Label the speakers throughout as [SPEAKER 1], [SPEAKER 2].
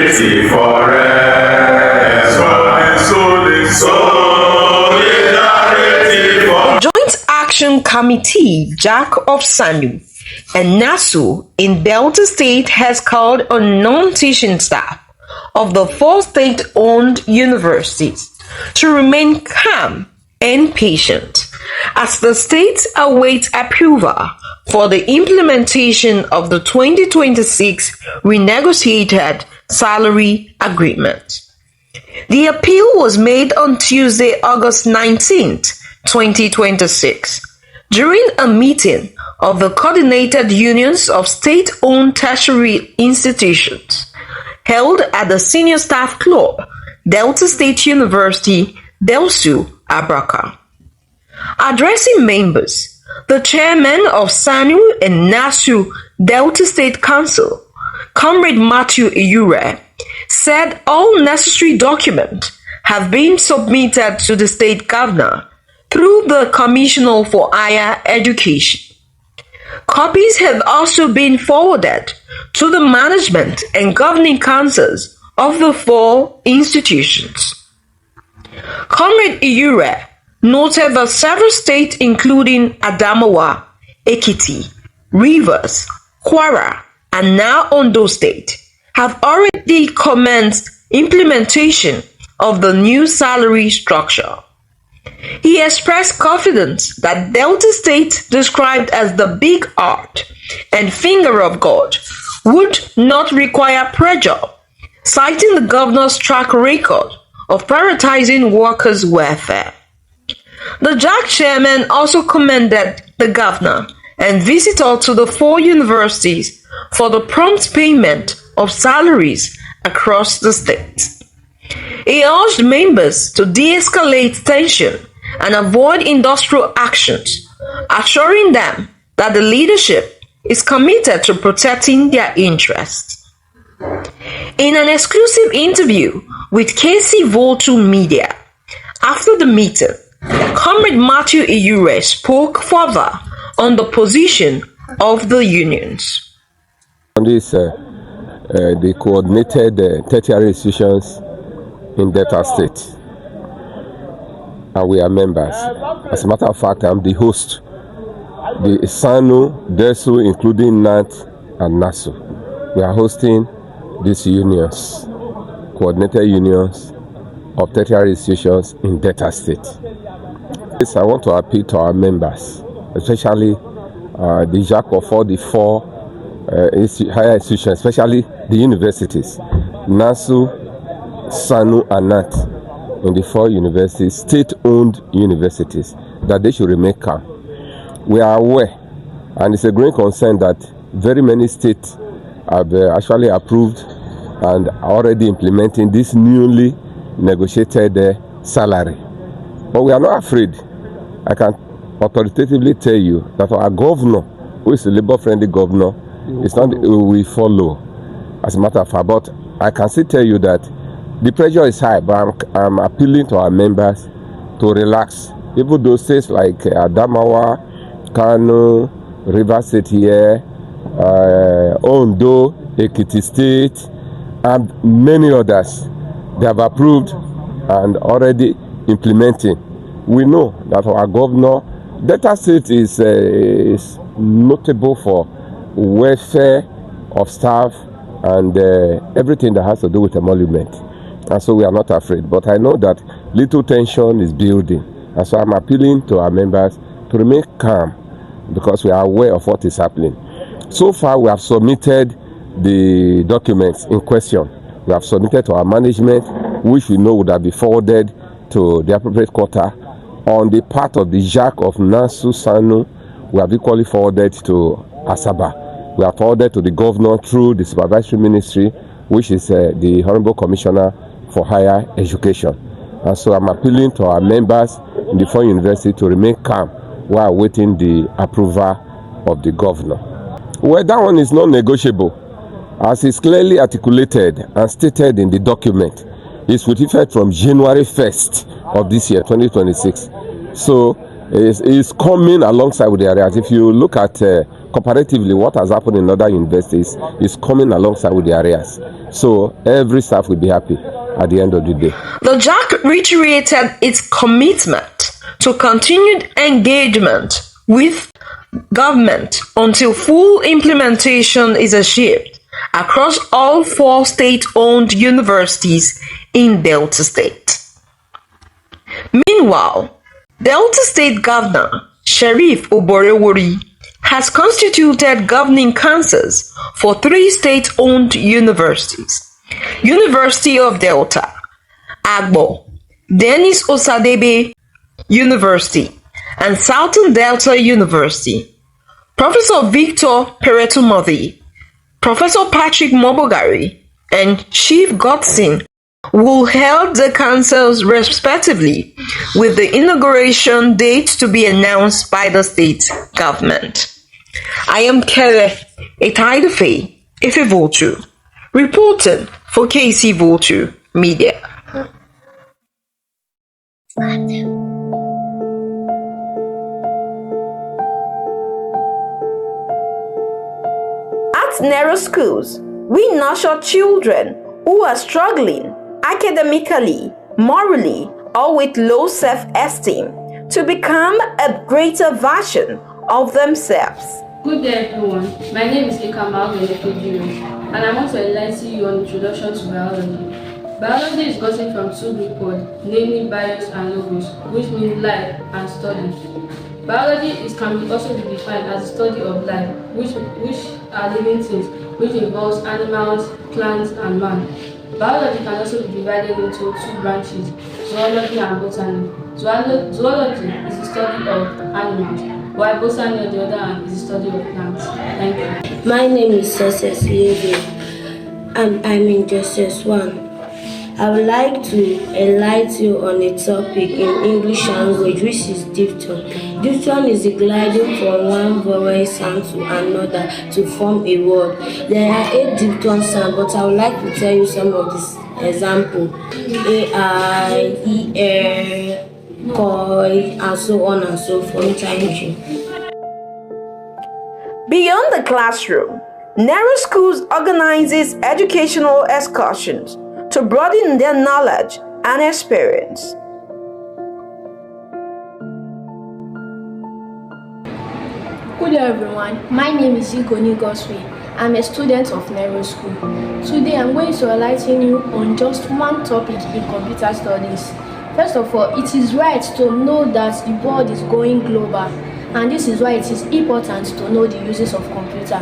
[SPEAKER 1] Solidarity forever. Solidarity forever.
[SPEAKER 2] Joint Action Committee, JAC of SSANU, and NASU in Delta State has called on non-teaching staff of the 4 state-owned universities to remain calm and patient as the state awaits approval for the implementation of the 2026 renegotiated salary agreement. The appeal was made on Tuesday, August 19, 2026, during a meeting of the Coordinated Unions of State-Owned Tertiary Institutions held at the Senior Staff Club, Delta State University, NASU, Abraka. Addressing members, the chairman of SSANU and NASU Delta State Council, Comrade Matthew Eyuren, said all necessary documents have been submitted to the state governor through the Commissioner for Higher Education. Copies have also been forwarded to the management and governing councils of the 4 institutions. Comrade Eyuren noted that several states including Adamawa, Ekiti, Rivers, Kwara, and now Ondo State have already commenced implementation of the new salary structure. He expressed confidence that Delta State, described as the big heart and finger of God, would not require pressure, citing the governor's track record of prioritizing workers' welfare. The JAC chairman also commended the governor and visitor to the 4 universities for the prompt payment of salaries across the state. He urged members to de-escalate tension and avoid industrial actions, assuring them that the leadership is committed to protecting their interests. In an exclusive interview with KC Voltu Media, after the meeting, Comrade Matthew Eyuren spoke further on the position of the unions.
[SPEAKER 3] This the coordinated tertiary institutions in Delta State, and we are members. As a matter of fact, I'm the host. The SSANU, NASU, including NAT and NASU, we are hosting these unions, coordinated unions of tertiary institutions in Delta State. Yes, I want to appeal to our members, especially the JAC of all the 4 higher institutions, especially the universities, NASU, SSANU, and NAT, in the 4 universities, state-owned universities, that they should remain calm. We are aware, and it's a great concern that very many states have actually approved and are already implementing this newly negotiated salary. But we are not afraid. I can authoritatively tell you that our governor, who is a labor-friendly governor, is not we follow, as a matter of fact. But I can still tell you that the pressure is high, but I'm appealing to our members to relax. Even those states like Adamawa, Kano, River State here, Ondo, Ekiti State, and many others, they have approved and already implementing. We know that our governor, Delta State is notable for welfare of staff and everything that has to do with emolument. And so we are not afraid. But I know that little tension is building. And so I'm appealing to our members to remain calm because we are aware of what is happening. So far, we have submitted the documents in question. We have submitted to our management, which we know would have been forwarded to the appropriate quarter. On the part of the JAC of NASU, SSANU, we have equally forwarded to Asaba. We have forwarded to the governor through the supervisory ministry, which is the Honorable Commissioner for Higher Education. And so I'm appealing to our members in the 4 universities to remain calm while awaiting the approval of the governor. Well, that one is non-negotiable. As is clearly articulated and stated in the document, it's with effect from January 1st of this year, 2026. So it's coming alongside with the areas. If you look at comparatively, what has happened in other universities is coming alongside with the arrears. So every staff will be happy at the end of the day.
[SPEAKER 2] The JAC reiterated its commitment to continued engagement with government until full implementation is achieved across all 4 state-owned universities in Delta State. Meanwhile, Delta State Governor Sheriff Oborevwori has constituted governing councils for 3 state-owned universities: University of Delta, Agbor, Dennis Osadebay University, and Southern Delta University. Professor Victor Peretomode, Professor Patrick Muoboghare, and Chief Godson will head the councils respectively, with the inauguration date to be announced by the state government. I am Kele Etaidefe Ifevoltu, reporting for KC Vulture Media. At narrow schools, we nurture children who are struggling academically, morally, or with low self-esteem to become a greater version of themselves.
[SPEAKER 4] Good day, everyone. My name is Echegile, and I want to enlighten you on Introduction to Biology. Biology is gotten from 2 Greek words, namely bios and logos, which mean life and study. Biology can also be defined as the study of life, which are living things, which involves animals, plants, and man. Biology can also be divided into 2 branches, zoology and botany. Zoology is the study of animals, while botany, on the other hand, is the study of plants. Thank you.
[SPEAKER 5] My name is SSANU, and I'm in JSS1. I would like to enlighten you on a topic in English language, which is diphthong. Diphthong is the gliding from one vowel sound to another to form a word. There are 8 diphthong sounds, but I would like to tell you some of these examples: A, I, E, koi, and so on and so forth. Thank you.
[SPEAKER 2] Beyond the classroom, Narrow Schools organizes educational excursions to broaden their knowledge and experience.
[SPEAKER 6] Good day, everyone. My name is Godson. I'm a student of Narrow School. Today I'm going to enlighten you on just one topic in computer studies. First of all, it is right to know that the world is going global, and this is why it is important to know the uses of computer.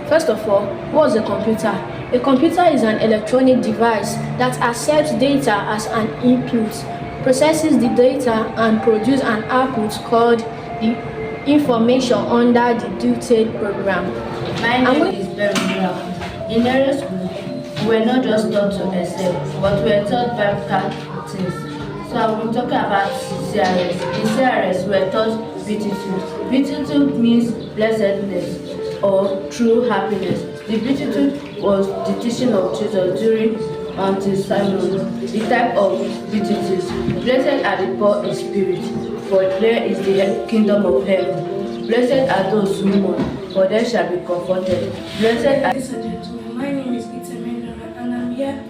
[SPEAKER 6] First of all, what's a computer? A computer is an electronic device that accepts data as an input, processes the data, and produces an output called the information under the dictated program.
[SPEAKER 7] My name is Peretomode. In Narrow School, we were not just taught to accept, but we were taught practical things. So I will talk about CRS. In CRS, we were taught beatitude. Beatitude means blessedness or true happiness. The beatitude was the teaching of Jesus during his sermon. The type of beatitude: blessed are the poor in spirit, for there is the kingdom of heaven. Blessed are those who mourn, for they shall be comforted. Blessed are...
[SPEAKER 8] Ladies and gentlemen, my name is Peretomode, and I'm here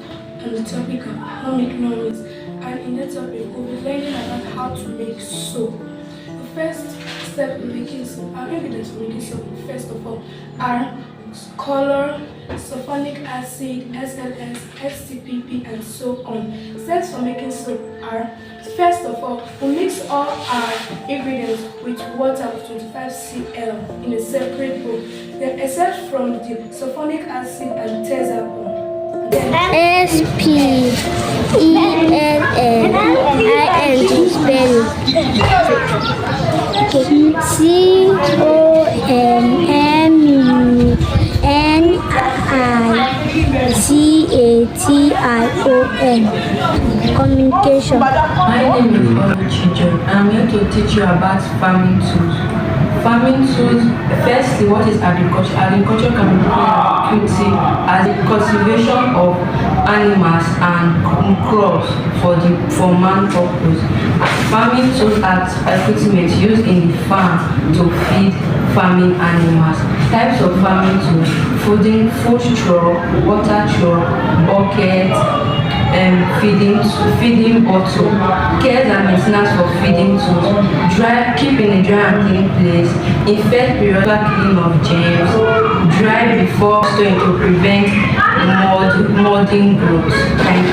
[SPEAKER 8] on the topic of home economics. And in that topic, we'll be learning about how to make soap. The first step in making soap, our ingredients for making soap, first of all, are color, sulfonic acid, SLS, STPP, and so on. Steps for making soap are: first of all, we mix all our ingredients with water of 25 cl in a separate bowl. Then, except from the sulfonic acid and terzapone.
[SPEAKER 9] SPENNING COMMUNICATION. Communication.
[SPEAKER 7] My name is Ondo. I'm here to teach you about farming tools.
[SPEAKER 4] Farming tools, firstly, what is agriculture? Agriculture can be created as a cultivation of animals and crops for man purpose. Farming tools are equipment used in the farm to feed farming animals. Types of farming tools: food trough, water trough, bucket, feeding bottle, cares and maintenance for feeding tools, keep in a dry and clean place, infect periodic cleaning of germs, dry before storing to prevent molding growth. Thank you.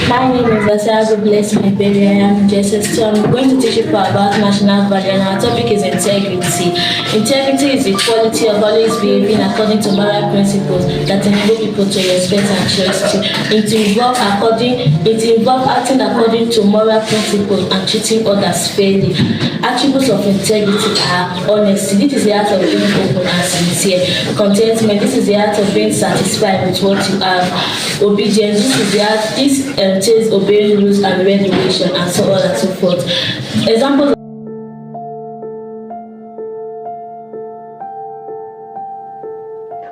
[SPEAKER 5] My name is Asaba. Bless my baby. I am Jesus. So I'm going to teach you about national value, and our topic is integrity. Integrity is the quality of always behaving according to moral principles that enable people to respect and trust you. It involves acting according to moral principles and treating others fairly. Attributes of integrity are honesty. This is the art of being open and sincere. Contentment. This is the art of being satisfied with what you have. Obedience. This entails obeying rules and regulations, and so on and so forth. Examples.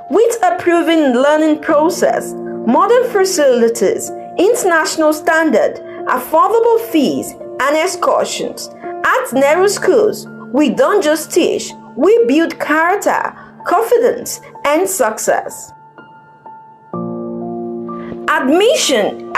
[SPEAKER 2] With a proven learning process, modern facilities, international standard, affordable fees, and excursions, at NASU schools, we don't just teach, we build character, confidence, and success. Admission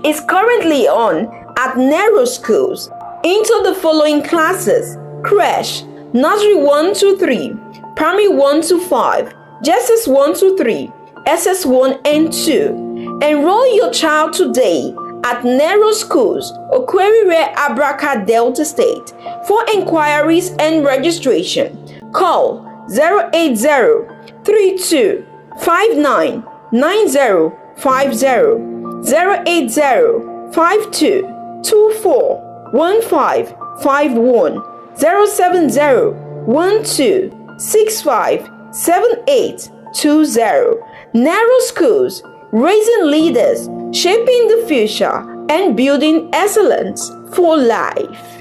[SPEAKER 2] is currently on at NASU schools into the following classes: Creche, Nursery 1 to 3, Primary 1 to 5, JSS 1 to 3, SS1 and 2. Enroll your child today at NASU schools, Okweriwe, Abraka, Delta State. For inquiries and registration, call 080-3259-9050, 080-5224-1551, 070-1265-7820. NASU schools, raising leaders, shaping the future, and building excellence for life.